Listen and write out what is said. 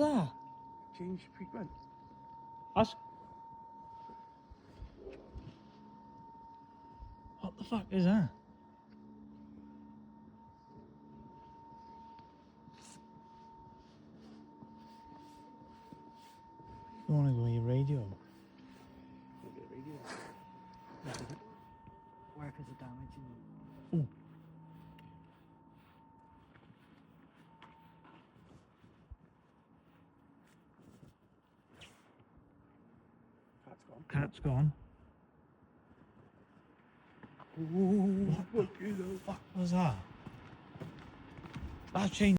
that? Change treatment. That's... What the fuck is that? You wanna go on your radio? Workers are damaging. Oh. Cat's gone. Cat's gone. Oh, fuck you know. What was that? That changed.